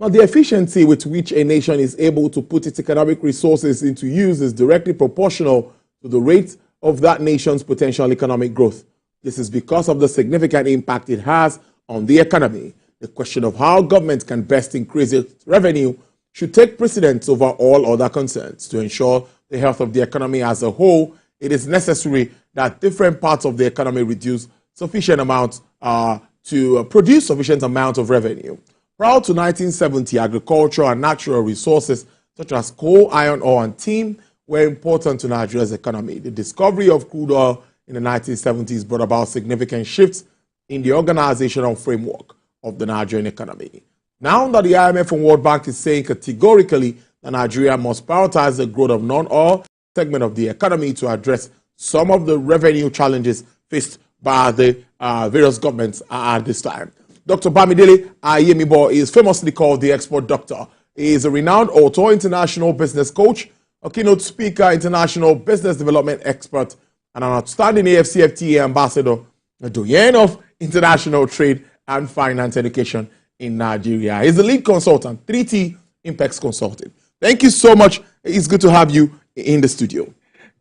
Now, the efficiency with which a nation is able to put its economic resources into use is directly proportional to the rate of that nation's potential economic growth. This is because of the significant impact it has on the economy. The question of how government can best increase its revenue should take precedence over all other concerns. To ensure the health of the economy as a whole, it is necessary that different parts of the economy reduce sufficient amounts to produce sufficient amount of revenue. Prior to 1970, agriculture and natural resources such as coal, iron ore, and tin were important to Nigeria's economy. The discovery of crude oil in the 1970s brought about significant shifts in the organizational framework of the Nigerian economy. Now that the IMF and World Bank is saying categorically that Nigeria must prioritize the growth of non-oil segment of the economy to address some of the revenue challenges faced by the various governments at this time. Dr. Bamidele Ayemibo is famously called the export doctor. He is a renowned author, international business coach, a keynote speaker, international business development expert, and an outstanding AFCFTA ambassador, a doyen of international trade and finance education in Nigeria. He's the lead consultant, 3T Impex Consulting. Thank you so much. It's good to have you in the studio.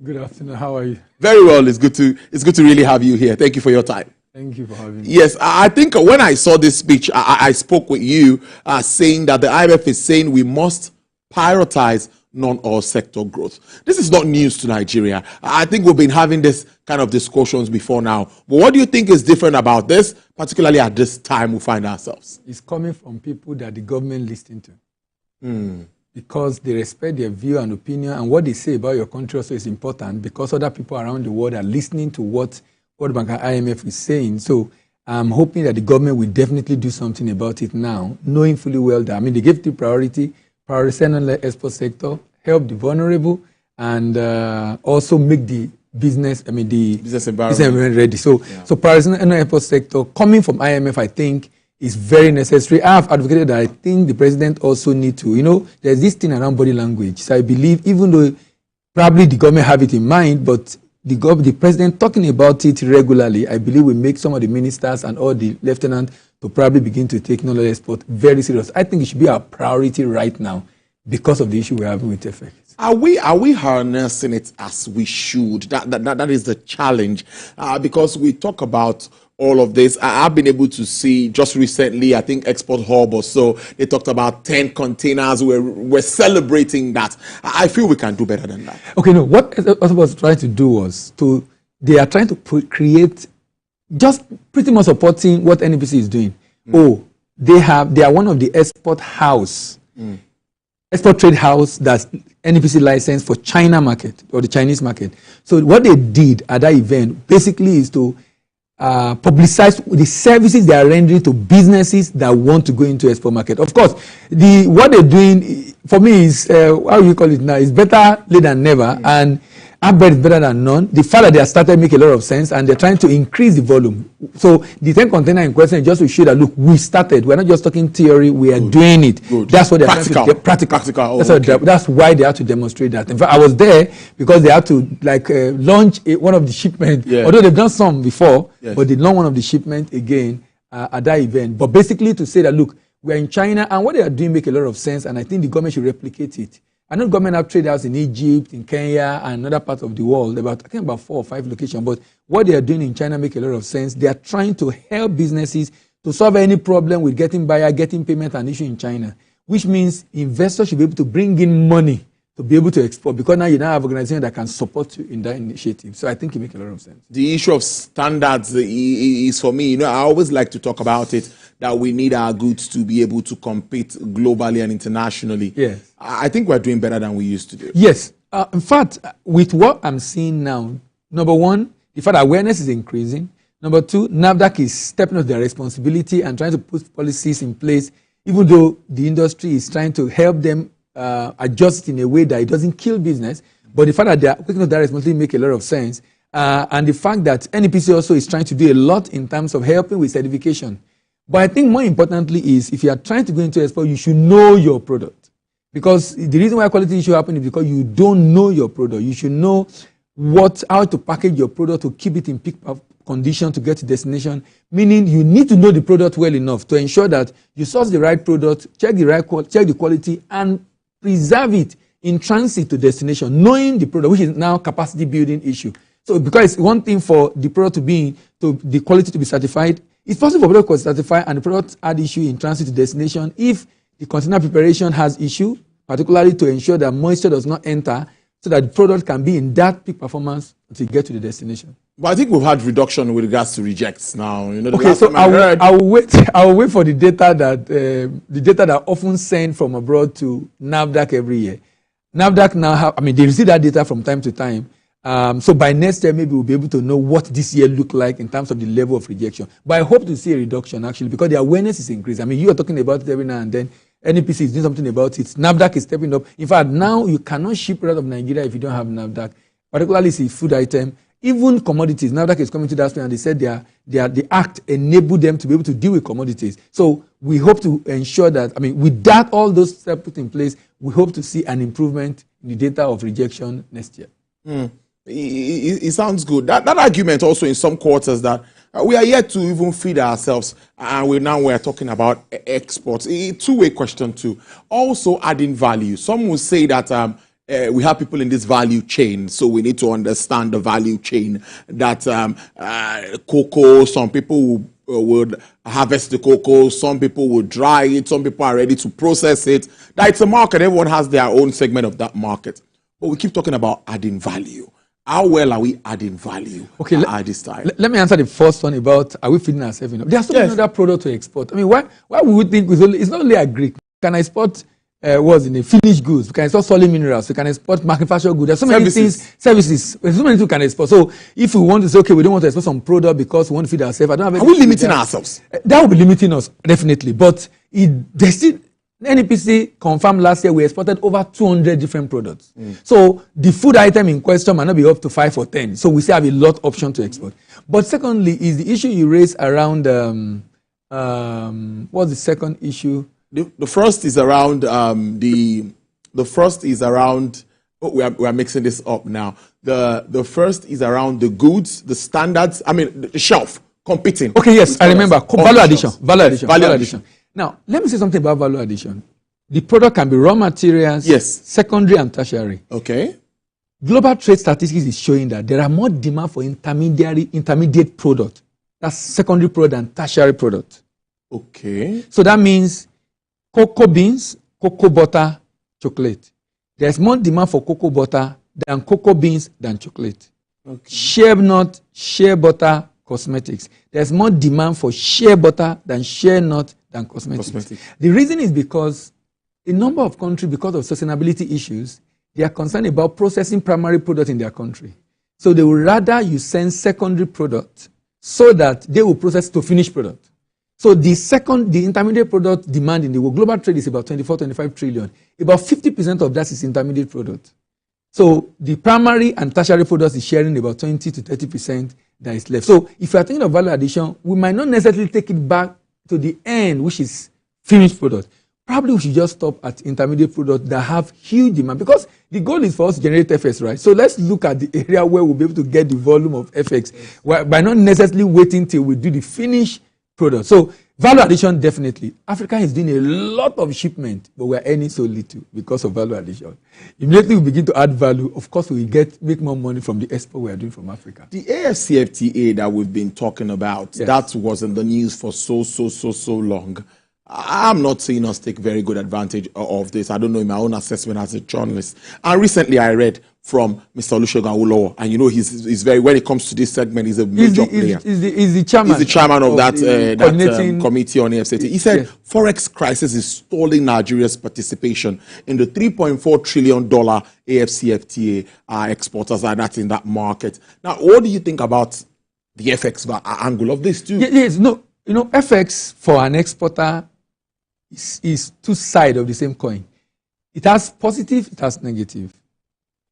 Good afternoon. How are you? Very well. It's good to really have you here. Thank you for your time. Thank you for having me. Yes, I think when I saw this speech, I spoke with you saying that the IMF is saying we must prioritize non-oil sector growth. This is not news to Nigeria. I think we've been having this kind of discussions before now. But what do you think is different about this, particularly at this time we find ourselves? It's coming from people that the government listens to. Because they respect their view and opinion, and what they say about your country also is important because other people around the world are listening to what World Bank and IMF is saying. So I'm hoping that the government will definitely do something about it now, knowing fully well that, they gave the priority on the export sector, help the vulnerable, and also make the business environment ready. So priority on the export sector, coming from IMF, I think, is very necessary. I have advocated that I think the president also need to, there's this thing around body language. So I believe, even though probably the government have it in mind, but the president talking about it regularly, I believe will make some of the ministers and all the lieutenants to probably begin to take knowledge export very serious. I think it should be our priority right now because of the issue we're having with FX. Are we harnessing it as we should? That is the challenge, because we talk about all of this. I've been able to see just recently, I think Export Hub or so, they talked about 10 containers. We're celebrating that. I feel we can do better than that. Okay, no, what I was trying to do was they are trying to create, just pretty much supporting what NEPC is doing. They are one of the export trade house that's NEPC license for China market or the Chinese market. So what they did at that event basically is to publicize the services they are rendering to businesses that want to go into export market. Of course, what they're doing for me is how you call it now is better late than never, and I bet it's better than none. The fact that they have started make a lot of sense, and they're trying to increase the volume. So the 10 container in question is just to show that look, we started. We're not just talking theory; we are doing it. That's what they're practical. Trying to practical. That's why they have to demonstrate that. In fact, I was there because they had to launch one of the shipment. Although they've done some before, but they launched one of the shipment again at that event. But basically to say that look, we're in China, and what they are doing make a lot of sense, and I think the government should replicate it. I know government have trade houses in Egypt, in Kenya, and other parts of the world, I think about 4 or 5 locations. But what they are doing in China make a lot of sense. They are trying to help businesses to solve any problem with getting buyer, getting payment and issue in China, which means investors should be able to bring in money to be able to export, because now you now have organizations that can support you in that initiative. So I think it makes a lot of sense. The issue of standards is for me, I always like to talk about it, that we need our goods to be able to compete globally and internationally. Yes. I think we're doing better than we used to do. Yes. In fact, with what I'm seeing now, number one, the fact that awareness is increasing. Number two, NAFDAC is stepping up their responsibility and trying to put policies in place, even though the industry is trying to help them adjust in a way that it doesn't kill business. But the fact that they are picking up that responsibility make a lot of sense. And the fact that NEPC also is trying to do a lot in terms of helping with certification. But I think more importantly is, if you are trying to go into export, you should know your product. Because the reason why quality issue happen is because you don't know your product. You should know how to package your product to keep it in peak condition to get to destination, meaning you need to know the product well enough to ensure that you source the right product, check the quality, and preserve it in transit to destination, knowing the product, which is now capacity building issue. So because it's one thing for the product to the quality to be certified, it's possible for product to be certified and the product had issue in transit to destination if the container preparation has issue, particularly to ensure that moisture does not enter, so that the product can be in that peak performance until you get to the destination. But I think we've had reduction with regards to rejects now. You know, okay, so I will wait for the data that often sent from abroad to NAFDAC every year. NAFDAC now have, they receive that data from time to time. So by next year, maybe we'll be able to know what this year look like in terms of the level of rejection. But I hope to see a reduction actually, because the awareness is increased. You are talking about it every now and then. NEPC is doing something about it. NAFDAC is stepping up. In fact, now you cannot ship out of Nigeria if you don't have NAFDAC, particularly if it's a food item. Even commodities, NAFDAC is coming to that point and they said the act enabled them to be able to deal with commodities. So we hope to ensure that, with that, all those steps put in place, we hope to see an improvement in the data of rejection next year. It sounds good. That argument also in some quarters that we are yet to even feed ourselves, and we're talking about exports. A two-way question too. Also adding value. Some will say that we have people in this value chain, so we need to understand the value chain. That cocoa, some people would harvest the cocoa, some people would dry it, some people are ready to process it. That it's a market. Everyone has their own segment of that market. But we keep talking about adding value. How well are we adding value at this time? Let me answer the first one about, are we feeding ourselves enough? There are so many other products to export. Why would we think it's not only agri? Can I export finished goods? We can export solid minerals. We can export manufactured goods. There's so many things, services. There's so many things we can export. So if we want to say, okay, we don't want to export some product because we want to feed ourselves, are we limiting ourselves? That will be limiting us, definitely. But NEPC confirmed last year we exported over 200 different products. So the food item in question might not be up to 5 or 10. So we still have a lot of options to export. But secondly, is the issue you raised around, what's the second issue? The first is around we are mixing this up now. The first is around the goods, the standards, the shelf competing. Okay, yes, I remember. Value addition. Now, let me say something about value addition. The product can be raw materials, secondary and tertiary. Okay. Global trade statistics is showing that there are more demand for intermediate product. That's secondary product and tertiary product. Okay. So that means cocoa beans, cocoa butter, chocolate. There's more demand for cocoa butter than cocoa beans than chocolate. Okay. Shea nut, shea butter, cosmetics. There's more demand for shea butter than shea nut than cosmetics. The reason is because a number of countries, because of sustainability issues, they are concerned about processing primary product in their country. So they would rather you send secondary product so that they will process to finished product. So the intermediate product demand in the world, global trade is about 24-25 trillion. About 50% of that is intermediate product. So the primary and tertiary products is sharing about 20-30% that is left. So if you are thinking of value addition, we might not necessarily take it back to the end, which is finished product. Probably we should just stop at intermediate products that have huge demand, because the goal is for us to generate FX, right? So let's look at the area where we'll be able to get the volume of FX by not necessarily waiting till we do the finished product. So value addition, definitely. Africa is doing a lot of shipment, but we're earning so little because of value addition. Immediately we begin to add value, of course we make more money from the export we are doing from Africa. The AFCFTA that we've been talking about, that was in the news for so long. I'm not seeing us take very good advantage of this. I don't know, in my own assessment as a journalist. And recently I read from Mr. Olusegun Awolowo, and he's very, when it comes to this segment, he's a major player. He's the chairman. He's the chairman of that committee on AFCFTA. He said Forex crisis is stalling Nigeria's participation in the $3.4 trillion AFCFTA exporters are not in that market. Now, what do you think about the FX angle of this too? FX for an exporter is two sides of the same coin. It has positive, it has negative.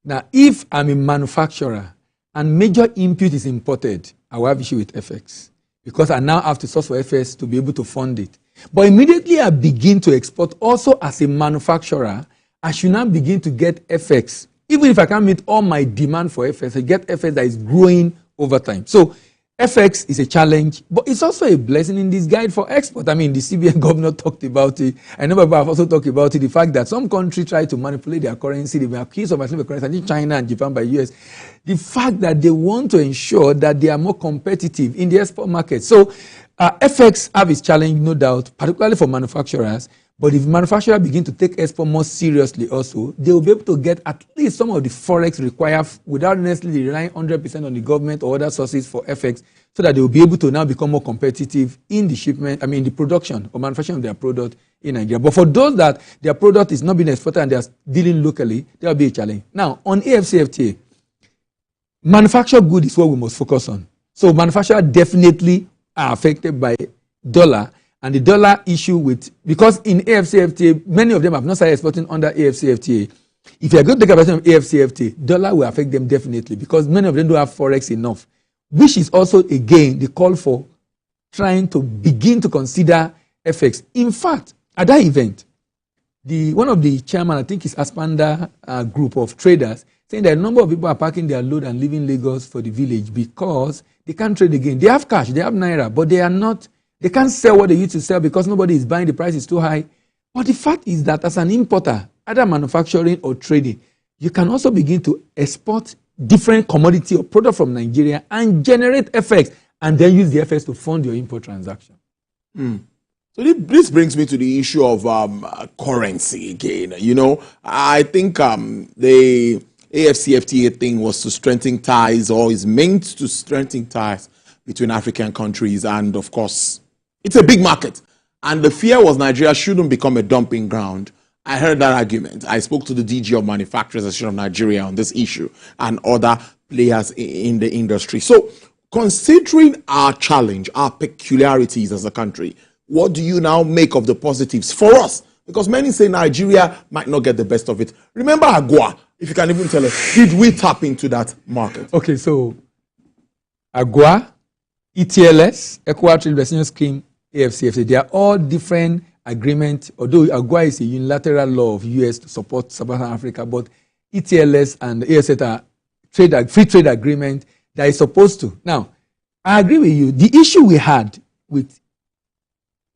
Now, if I'm a manufacturer and major input is imported, I will have issue with FX because I now have to source for FX to be able to fund it. But immediately I begin to export, also as a manufacturer, I should now begin to get FX. Even if I can't meet all my demand for FX, I get FX that is growing over time. So FX is a challenge, but it's also a blessing in disguise for export. I mean, the CBN governor talked about it. I know people have also talked about it. The fact that some countries try to manipulate their currency, they've been accused of manipulating currency. I think China and Japan by US. The fact that they want to ensure that they are more competitive in the export market. So, FX have its challenge, no doubt, particularly for manufacturers. But if manufacturers begin to take export more seriously also, they will be able to get at least some of the forex required without necessarily relying 100% on the government or other sources for FX, so that they will be able to now become more competitive in the shipment, the production or manufacturing of their product in Nigeria. But for those that their product is not being exported and they are dealing locally, there will be a challenge. Now, on AFCFTA, manufactured good is what we must focus on. So manufacturers definitely are affected by dollar. And the dollar issue because in AFCFTA, many of them have not started exporting under AFCFTA. If you are going to take advantage of AFCFTA, dollar will affect them definitely, because many of them don't have forex enough, which is also, again, the call for trying to begin to consider FX. In fact, at that event, one of the chairman, I think it's Aspanda group of traders, saying that a number of people are parking their load and leaving Lagos for the village because they can't trade again. They have cash, they have naira, but they can't sell what they used to sell because nobody is buying, the price is too high. But the fact is that as an importer, either manufacturing or trading, you can also begin to export different commodity or product from Nigeria and generate FX, and then use the FX to fund your import transaction. So this brings me to the issue of currency again. I think the AFCFTA thing was to strengthen ties, or is meant to strengthen ties between African countries, and of course, it's a big market. And the fear was Nigeria shouldn't become a dumping ground. I heard that argument. I spoke to the DG of Manufacturers Association of Nigeria on this issue and other players in the industry. So, considering our challenge, our peculiarities as a country, what do you now make of the positives for us? Because many say Nigeria might not get the best of it. Remember AGOA, if you can even tell us, did we tap into that market? Okay, so AGOA, ETLS, Equatorial Trade Investment Scheme, AFCFTA, they are all different agreements, although AGOA is a unilateral law of US to support Sub-Saharan Africa, but ETLS and AFCFTA are free trade agreement that is supposed to. Now, I agree with you. The issue we had with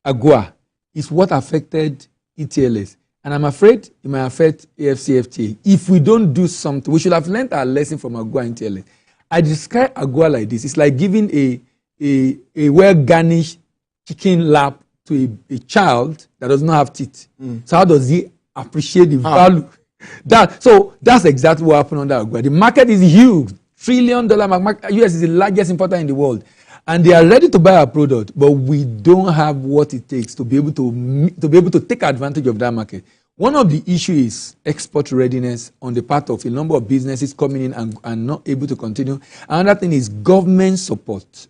AGOA is what affected ETLS. And I'm afraid it might affect AFCFTA. If we don't do something, we should have learned our lesson from AGOA and ETLS. I describe AGOA like this. It's like giving a well-garnished chicken lap to a child that does not have teeth. So how does he appreciate the value? So that's exactly what happened under AGOA. The market is huge. $1 trillion market. US is the largest importer in the world. And they are ready to buy our product, but we don't have what it takes to be able to take advantage of that market. One of the issues is export readiness on the part of a number of businesses coming in and not able to continue. Another thing is government support.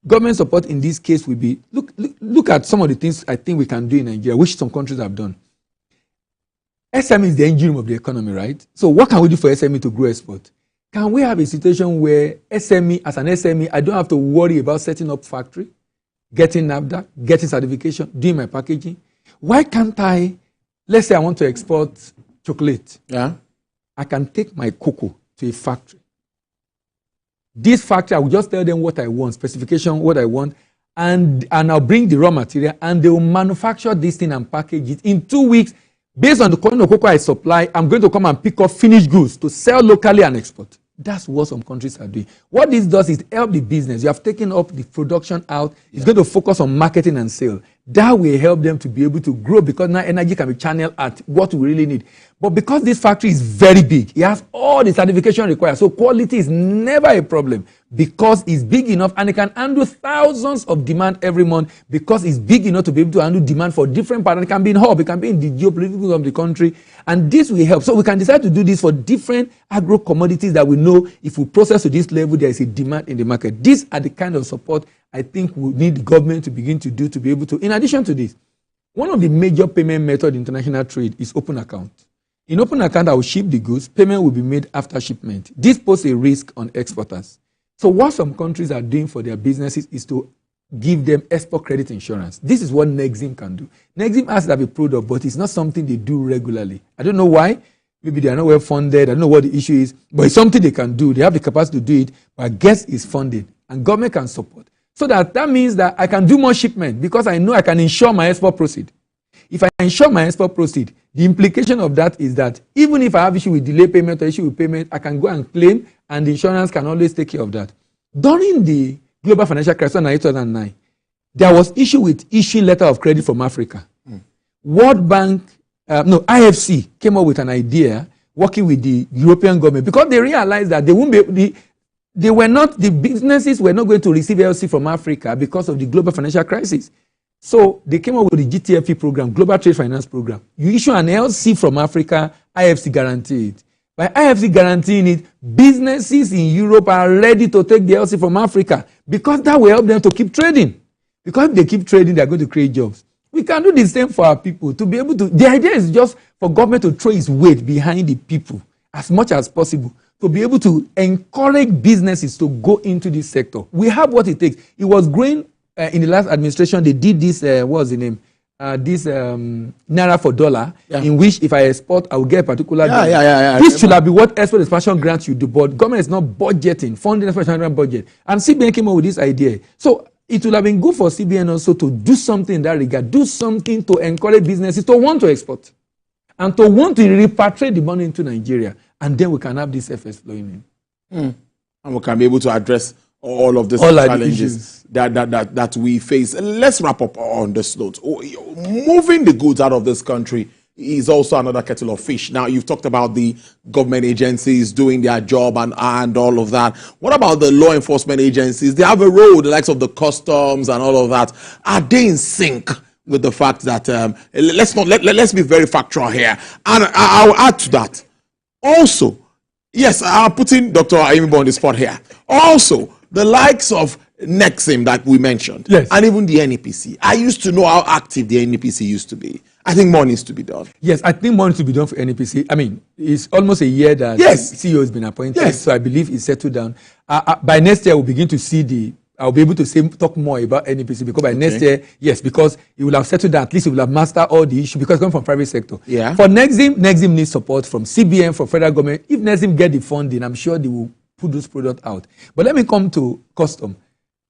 Government support in this case will be, look at some of the things I think we can do in Nigeria, which some countries have done. SME is the engine of the economy, right? So what can we do for SME to grow export? Can we have a situation where SME, as an SME, I don't have to worry about setting up factory, getting NAFDAC, getting certification, doing my packaging? Why can't let's say I want to export chocolate. Yeah. I can take my cocoa to a factory. This factory, I will just tell them what I want, specification, what I want, and I'll bring the raw material, and they will manufacture this thing and package it. In 2 weeks, based on the quantity of cocoa I supply, I'm going to come and pick up finished goods to sell locally and export. That's what some countries are doing. What this does is help the business. You have taken up the production out. It's going to focus on marketing and sale. That will help them to be able to grow, because now energy can be channeled at what we really need. But because this factory is very big, it has all the certification required. So quality is never a problem, because it's big enough and it can handle thousands of demand every month, because it's big enough to be able to handle demand for different patterns. It can be in hub, it can be in the geopolitical of the country, and this will help. So we can decide to do this for different agro commodities that we know if we process to this level, there is a demand in the market. These are the kind of support I think we need the government to begin to do to be able to. In addition to this, one of the major payment methods in international trade is open account. In open account, I will ship the goods. Payment will be made after shipment. This poses a risk on exporters. So what some countries are doing for their businesses is to give them export credit insurance. This is what Nexim can do. Nexim has to have a product, but it's not something they do regularly. I don't know why. Maybe they are not well funded. I don't know what the issue is, but it's something they can do. They have the capacity to do it, but I guess it's funded. and government can support. So that means that I can do more shipment because I know I can ensure my export proceed. If I ensure my export proceed, the implication of that is that even if I have issue with delay payment or issue with payment, I can go and claim, and the insurance can always take care of that. During the global financial crisis in 2009, there was issue with issuing letter of credit from Africa. World Bank, IFC came up with an idea working with the European government because they realized that they won't be the businesses were not going to receive LC from Africa because of the global financial crisis. So they came up with the GTFE program, Global Trade Finance Program. You issue an LC from Africa, IFC guarantee it. By IFC guaranteeing it, businesses in Europe are ready to take the LC from Africa because that will help them to keep trading. Because if they keep trading, they're going to create jobs. We can do the same for our people to be able to. The idea is just for government to throw its weight behind the people as much as possible to be able to encourage businesses to go into this sector. We have what it takes. It was growing in the last administration. They did this, what was the name? This Naira for dollar, in which if I export, I will get a particular dollar. This should have been what export expansion grants you do, but government is not budgeting, funding export expansion budget. And CBN came up with this idea. So it would have been good for CBN also to do something in that regard, do something to encourage businesses to want to export and to want to repatriate the money into Nigeria. And then we can have this FS flowing in. And we can be able to address all of the challenges that we face. Let's wrap up on this note. Moving the goods out of this country is also another kettle of fish. Now, you've talked about the government agencies doing their job and all of that. What about the law enforcement agencies? They have a role, the likes of the customs and all of that. Are they in sync with the fact that, let's be very factual here. And I'll add to that. Also, yes, I'm putting Dr. Ayimbo on the spot here. Also, the likes of Nexim that we mentioned, and even the NEPC. I used to know how active the NEPC used to be. I think more needs to be done. Yes, I think more needs to be done for NEPC. I mean, it's almost a year that the CEO has been appointed, so I believe it's settled down. By next year, we'll begin to see I'll be able to talk more about NEPC because by next year, because it will have settled down. At least it will have mastered all the issues because it's coming from private sector. For Nexim needs support from CBN, from federal government. If Nexim get the funding, I'm sure they will put those products out. But let me come to custom.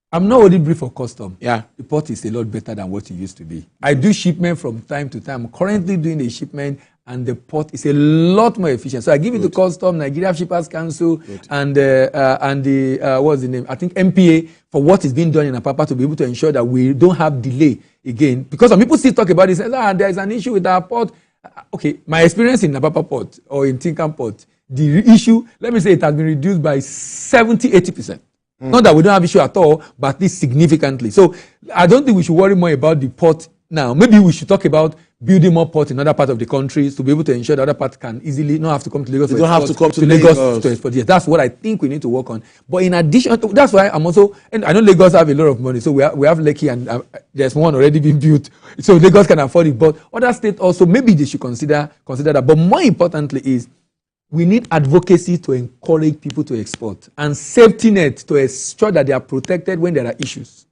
I'm not only brief for custom. The port is a lot better than what it used to be. I do shipment from time to time. I'm currently doing a shipment, and the port is a lot more efficient. So I give it to custom, Nigeria Shippers Council, and what's the name? I think MPA for what is being done in Apapa to be able to ensure that we don't have delay again. Because some people still talk about this, there is an issue with our port. Okay, my experience in Apapa port or in Tinkan port, the issue, let me say it has been reduced by 70-80%. Not that we don't have issue at all, but at least significantly. So I don't think we should worry more about the port now. Maybe we should talk about building more ports in other parts of the country to be able to ensure that other parts can easily not have to come to Lagos. They don't have to come to Lagos to export. Yes, that's what I think we need to work on. But in addition, that's why I'm also, and I know Lagos have a lot of money, so we have Lekki and there's one already being built, so Lagos can afford it. But other states also, maybe they should consider that. But more importantly is, we need advocacy to encourage people to export and safety net to ensure that they are protected when there are issues.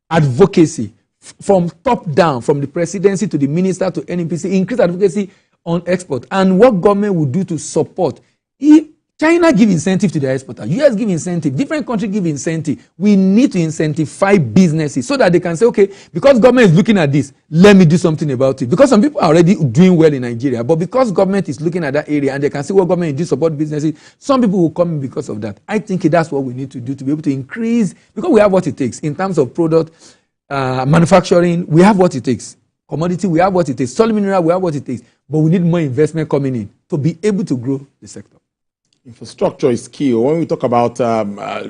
Advocacy from top down, from the presidency to the minister to NEPC, increase advocacy on export and what government will do to support. If China give incentive to their exporters, US give incentive, different countries give incentive. We need to incentivize businesses so that they can say, okay, because government is looking at this, let me do something about it. Because some people are already doing well in Nigeria, but because government is looking at that area and they can see what government is doing to support businesses, some people will come in because of that. I think that's what we need to do to be able to increase, because we have what it takes in terms of product, manufacturing, we have what it takes. Commodity, we have what it takes. Solid mineral, we have what it takes. But we need more investment coming in to be able to grow the sector. Infrastructure is key. When we talk about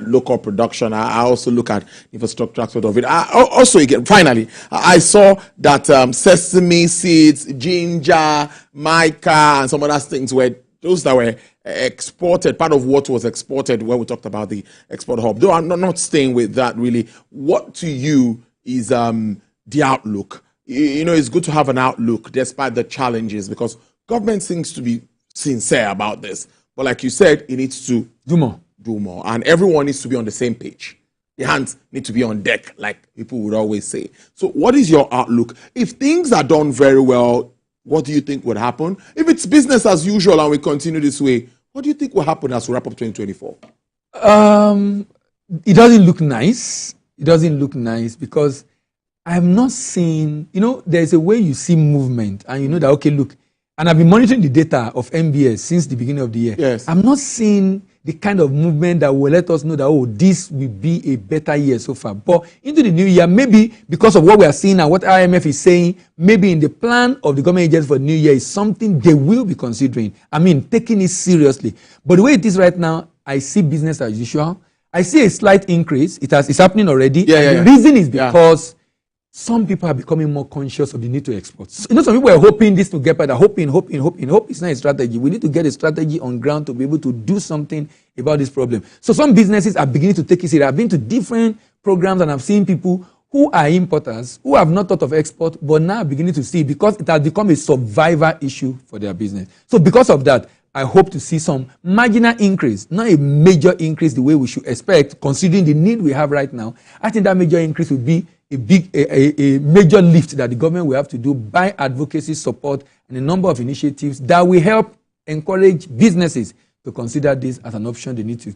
local production, I also look at infrastructure aspect of it. Also, again, finally, I saw that sesame seeds, ginger, mica, and some other things were those that were exported, part of what was exported when we talked about the export hub. Though I'm not staying with that really. What to you is the outlook? You know, it's good to have an outlook despite the challenges because government seems to be sincere about this. But like you said, it needs to do more. And everyone needs to be on the same page. The hands need to be on deck, like people would always say. So what is your outlook? If things are done very well, what do you think would happen? If it's business as usual and we continue this way, what do you think will happen as we wrap up 2024? it doesn't look nice. It doesn't look nice because I'm not seeing, there's a way you see movement and you know that, okay, look, and I've been monitoring the data of MBS since the beginning of the year. Yes. I'm not seeing the kind of movement that will let us know that, oh, this will be a better year so far. But into the new year, maybe because of what we are seeing and what IMF is saying, maybe in the plan of the government agency for the new year is something they will be considering. I mean, taking it seriously. But the way it is right now, I see business as usual. I see a slight increase. It's happening already. The reason is because some people are becoming more conscious of the need to export. So, some people are hoping this to get better. Hoping. Hope is not a strategy. We need to get a strategy on ground to be able to do something about this problem. So some businesses are beginning to take it serious. I've been to different programs and I've seen people who are importers, who have not thought of export, but now are beginning to see it because it has become a survivor issue for their business. So because of that, I hope to see some marginal increase, not a major increase the way we should expect, considering the need we have right now. I think that major increase will be a major lift that the government will have to do by advocacy, support, and a number of initiatives that will help encourage businesses to consider this as an option they need to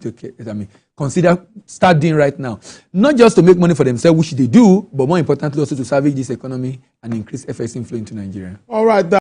start doing right now. Not just to make money for themselves, which they do, but more importantly also to salvage this economy and increase FX inflow into Nigeria. All right.